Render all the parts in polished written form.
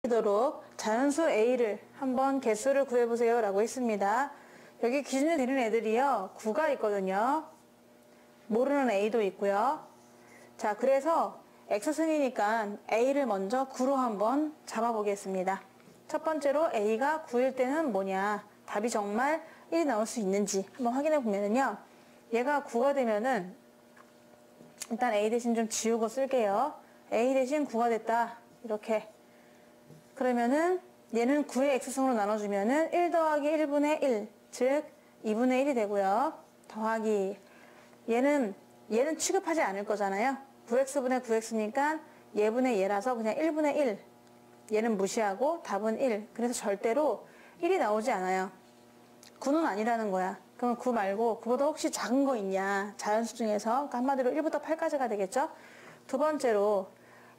도록 자연수 A를 한번 개수를 구해보세요 라고 했습니다. 여기 기준이 되는 애들이요 9가 있거든요. 모르는 A도 있고요. 자, 그래서 X승이니까 A를 먼저 9로 한번 잡아보겠습니다. 첫 번째로 A가 9일 때는 뭐냐, 답이 정말 1이 나올 수 있는지 한번 확인해 보면은요, 얘가 9가 되면은 일단 A 대신 좀 지우고 쓸게요. A 대신 9가 됐다 이렇게. 그러면은 얘는 9의 X승으로 나눠주면은 1 더하기 1분의 1, 즉 2분의 1이 되고요. 더하기 얘는 취급하지 않을 거잖아요. 9x분의 9x니까 얘분의 얘라서 그냥 1분의 1. 얘는 무시하고 답은 1. 그래서 절대로 1이 나오지 않아요. 9는 아니라는 거야. 그럼 9 말고 9보다 혹시 작은 거 있냐, 자연수 중에서. 그러니까 한마디로 1부터 8까지가 되겠죠. 두 번째로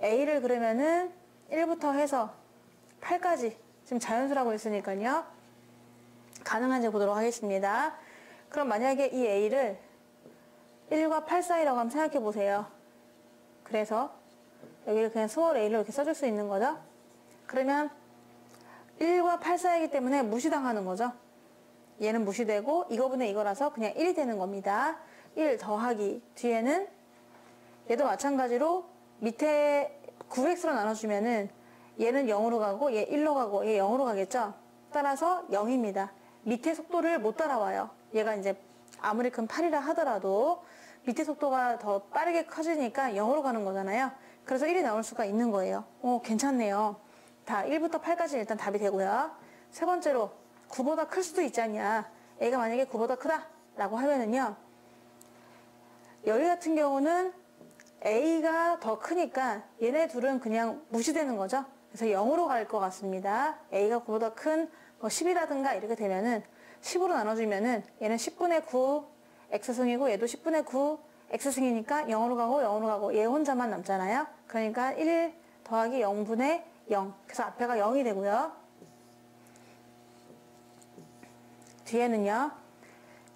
A를 그러면은 1부터 해서 8까지 지금 자연수라고 했으니까요, 가능한지 보도록 하겠습니다. 그럼 만약에 이 A를 1과 8 사이라고 한번 생각해 보세요. 그래서 여기를 그냥 스몰 a로 이렇게 써줄 수 있는 거죠. 그러면 1과 8 사이이기 때문에 무시당하는 거죠. 얘는 무시되고 이거분의 이거라서 그냥 1이 되는 겁니다. 1 더하기 뒤에는 얘도 마찬가지로 밑에 9x로 나눠주면은 얘는 0으로 가고 얘 1로 가고 얘 0으로 가겠죠. 따라서 0입니다. 밑에 속도를 못 따라와요. 얘가 이제 아무리 큰 8이라 하더라도 밑에 속도가 더 빠르게 커지니까 0으로 가는 거잖아요. 그래서 1이 나올 수가 있는 거예요. 괜찮네요. 다 1부터 8까지 일단 답이 되고요. 세 번째로 9보다 클 수도 있지 않냐. A가 만약에 9보다 크다 라고 하면은요, 여기 같은 경우는 A가 더 크니까 얘네 둘은 그냥 무시되는 거죠. 그래서 0으로 갈 것 같습니다. A가 9보다 큰 10이라든가 이렇게 되면은 10으로 나눠주면은 얘는 10분의 9 X승이고 얘도 10분의 9 X승이니까 0으로 가고 얘 혼자만 남잖아요. 그러니까 1 더하기 0분의 0. 그래서 앞에가 0이 되고요. 뒤에는요,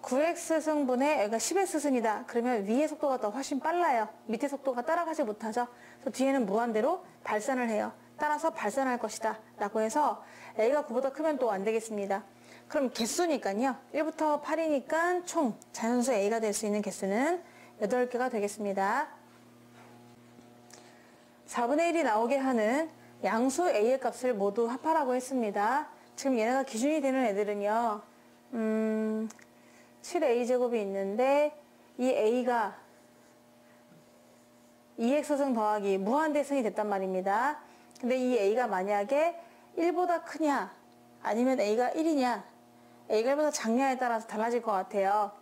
9X승분의 여기가 10X승이다. 그러면 위의 속도가 더 훨씬 빨라요. 밑에 속도가 따라가지 못하죠. 그래서 뒤에는 무한대로 발산을 해요. 따라서 발산할 것이다 라고 해서 A가 9보다 크면 또 안 되겠습니다. 그럼 개수니까요, 1부터 8이니까 총 자연수 A가 될 수 있는 개수는 8개가 되겠습니다. 4분의 1이 나오게 하는 양수 A의 값을 모두 합하라고 했습니다. 지금 얘네가 기준이 되는 애들은요, 7A제곱이 있는데 이 A가 2X승 더하기 무한대승이 됐단 말입니다. 근데 이 A가 만약에 1보다 크냐 아니면 A가 1이냐, A가 1보다 작냐에 따라서 달라질 것 같아요.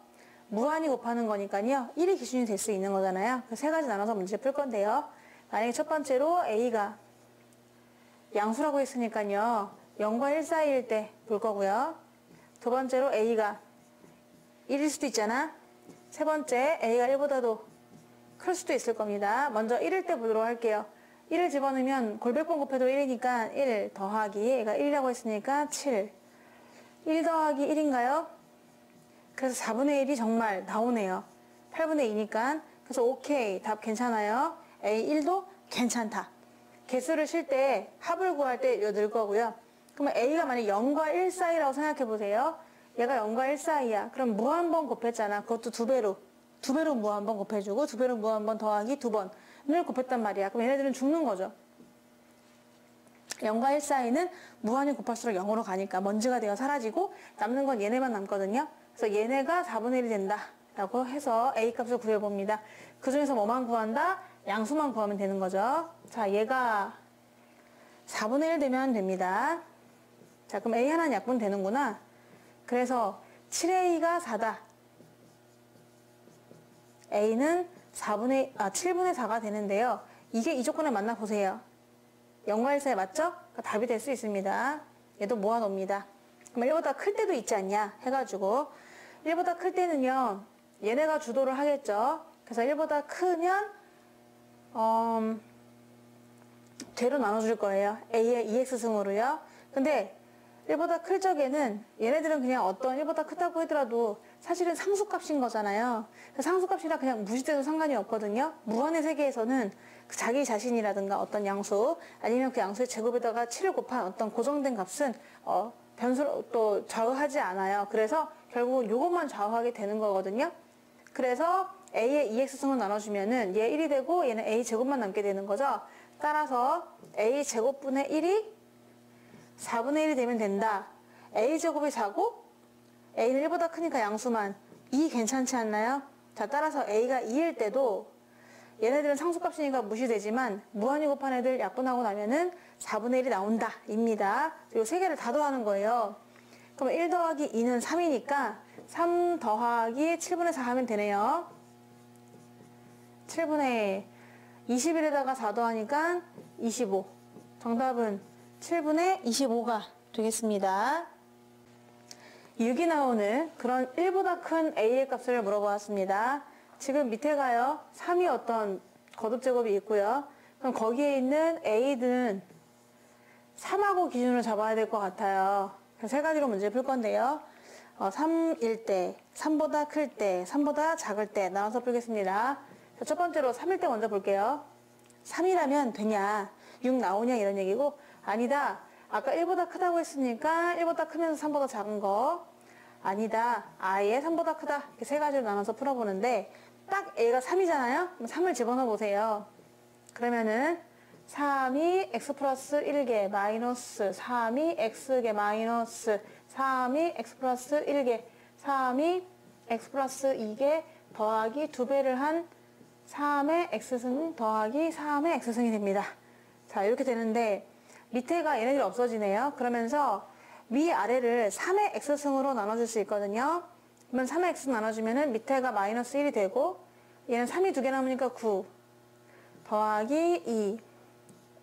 무한히 곱하는 거니까요, 1이 기준이 될 수 있는 거잖아요. 그 세 가지 나눠서 문제 풀 건데요. 만약에 첫 번째로 A가 양수라고 했으니까요, 0과 1 사이일 때 볼 거고요. 두 번째로 A가 1일 수도 있잖아. 세 번째, A가 1보다도 클 수도 있을 겁니다. 먼저 1일 때 보도록 할게요. 1을 집어넣으면 골백번 곱해도 1이니까 1 더하기, 얘가 1이라고 했으니까 7. 1 더하기 1인가요? 그래서 4분의 1이 정말 나오네요. 8분의 2니까. 그래서 오케이, 답 괜찮아요. A 1도 괜찮다. 개수를 실 때 합을 구할 때 이거 넣을 거고요. 그러면 A가 만약 0과 1 사이라고 생각해 보세요. 얘가 0과 1 사이야. 그럼 무한번 곱했잖아. 그것도 2배로. 2배로 무한번 곱해주고 2배로 무한번 더하기 2번을 곱했단 말이야. 그럼 얘네들은 죽는 거죠. 0과 1 사이는 무한히 곱할수록 0으로 가니까 먼지가 되어 사라지고 남는 건 얘네만 남거든요. 그래서 얘네가 4분의 1이 된다 라고 해서 A 값을 구해봅니다. 그 중에서 뭐만 구한다? 양수만 구하면 되는 거죠. 자, 얘가 4분의 1 되면 됩니다. 자, 그럼 A 하나는 약분 되는구나. 그래서 7A가 4다. A는 7분의 4가 되는데요. 이게 이 조건에 맞나 보세요. 0과 1 사이 맞죠? 그러니까 답이 될 수 있습니다. 얘도 모아놓습니다. 그럼 1보다 클 때도 있지 않냐 해가지고 1보다 클 때는요, 얘네가 주도를 하겠죠. 그래서 1보다 크면 되로 나눠줄 거예요. A의 2X승으로요. 근데 1보다 클 적에는 얘네들은 그냥 어떤 1보다 크다고 하더라도 사실은 상수값인 거잖아요. 상수값이라 그냥 무시돼도 상관이 없거든요. 무한의 세계에서는 그 자기 자신이라든가 어떤 양수 아니면 그 양수의 제곱에다가 7을 곱한 어떤 고정된 값은 변수로 또 좌우하지 않아요. 그래서 결국은 이것만 좌우하게 되는 거거든요. 그래서 a의 2x승을 나눠주면은 얘 1이 되고 얘는 a 제곱만 남게 되는 거죠. 따라서 a 제곱분의 1이 4분의 1이 되면 된다. a 제곱이 4고 a는 1보다 크니까 양수만 2 괜찮지 않나요? 자, 따라서 a가 2일 때도 얘네들은 상수값이니까 무시되지만 무한히 곱한 애들 약분하고 나면은 4분의 1이 나온다 입니다. 이 세 개를 다 더하는 거예요. 그럼 1 더하기 2는 3이니까 3 더하기 7분의 4 하면 되네요. 7분의 21에다가 4 더하니까 25. 정답은 7분의 25가 되겠습니다. 6이 나오는 그런 1보다 큰 a의 값을 물어보았습니다. 지금 밑에 가요. 3이 어떤 거듭제곱이 있고요. 그럼 거기에 있는 a는 3하고 기준을 잡아야 될 것 같아요. 세 가지로 문제 풀 건데요. 3일 때, 3보다 클 때, 3보다 작을 때 나눠서 풀겠습니다. 첫 번째로 3일 때 먼저 볼게요. 3이라면 되냐? 6 나오냐? 이런 얘기고 아니다. 아까 1보다 크다고 했으니까 1보다 크면서 3보다 작은 거 아니다. 아예 3보다 크다. 이렇게 세 가지로 나눠서 풀어보는데 딱 a가 3이잖아요? 그럼 3을 집어넣어 보세요. 그러면은 3이 x 플러스 1개 마이너스 3이 x개 마이너스 3이 x 플러스 1개 3이 x 플러스 2개 더하기 2배를 한 3의 x승 더하기 3의 x승이 됩니다. 자, 이렇게 되는데 밑에가 얘네들이 없어지네요. 그러면서 위아래를 3의 x승으로 나눠줄 수 있거든요. 그러면 3의 x승 나눠주면은 밑에가 마이너스 1이 되고 얘는 3이 2개 남으니까 9 더하기 2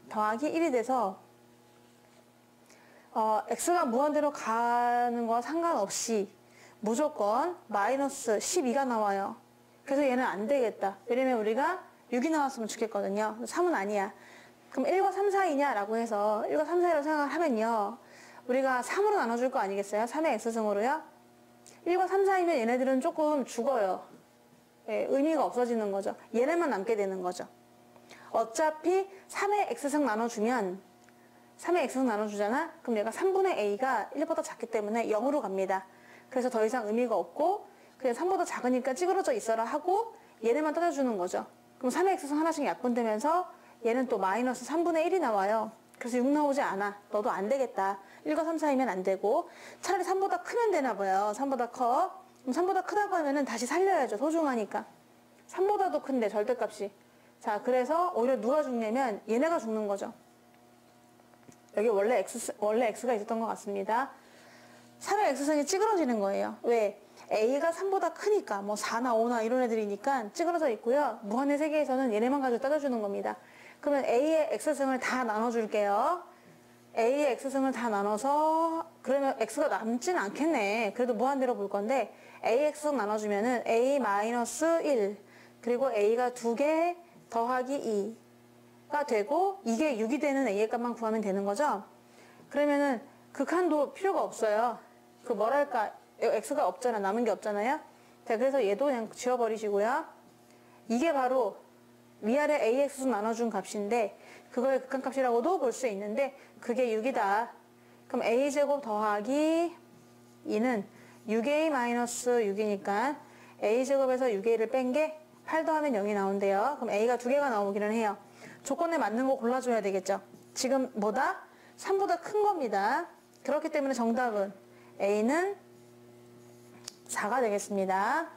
더하기 1이 돼서 x가 무한대로 가는 거와 상관없이 무조건 마이너스 12가 나와요. 그래서 얘는 안 되겠다. 왜냐면 우리가 6이 나왔으면 좋겠거든요. 3은 아니야. 그럼 1과 3 사이냐라고 해서 1과 3 사이로 생각을 하면요. 우리가 3으로 나눠줄 거 아니겠어요? 3의 x승으로요. 1과 3 사이면 얘네들은 조금 죽어요. 예, 의미가 없어지는 거죠. 얘네만 남게 되는 거죠. 어차피 3의 x승 나눠주면 3의 x승 나눠주잖아? 그럼 얘가 3분의 a가 1보다 작기 때문에 0으로 갑니다. 그래서 더 이상 의미가 없고 그냥 3보다 작으니까 찌그러져 있어라 하고 얘네만 따져주는 거죠. 그럼 3의 x승 하나씩 약분되면서 얘는 또 마이너스 3분의 1이 나와요. 그래서 6 나오지 않아. 너도 안 되겠다. 1과 3 사이면 안 되고 차라리 3보다 크면 되나 봐요. 3보다 커. 그럼 3보다 크다고 하면은 다시 살려야죠. 소중하니까. 3보다도 큰데 절대값이. 자, 그래서 오히려 누가 죽냐면 얘네가 죽는 거죠. 여기 원래 x가 있었던 것 같습니다. 3의 x승이 찌그러지는 거예요. 왜? a가 3보다 크니까 뭐 4나 5나 이런 애들이니까 찌그러져 있고요. 무한의 세계에서는 얘네만 가지고 따져주는 겁니다. 그러면 a의 x승을 다 나눠줄게요. a의 x승을 다 나눠서 그러면 x가 남진 않겠네. 그래도 무한대로 볼 건데 a의 x승 나눠주면은 a-1 그리고 a가 2개 더하기 2가 되고 이게 6이 되는 a의 값만 구하면 되는 거죠. 그러면은 극한도 필요가 없어요. 그 뭐랄까 x가 없잖아. 남은 게 없잖아요. 자, 그래서 얘도 그냥 지워버리시고요. 이게 바로 위아래 ax승 나눠준 값인데 그거의 극한값이라고도 볼 수 있는데 그게 6이다. 그럼 a제곱 더하기 2는 6a-6이니까 a제곱에서 6a를 뺀 게 8 더하면 0이 나온대요. 그럼 a가 2개가 나오기는 해요. 조건에 맞는 거 골라줘야 되겠죠. 지금 뭐다? 3보다 큰 겁니다. 그렇기 때문에 정답은 a는 4가 되겠습니다.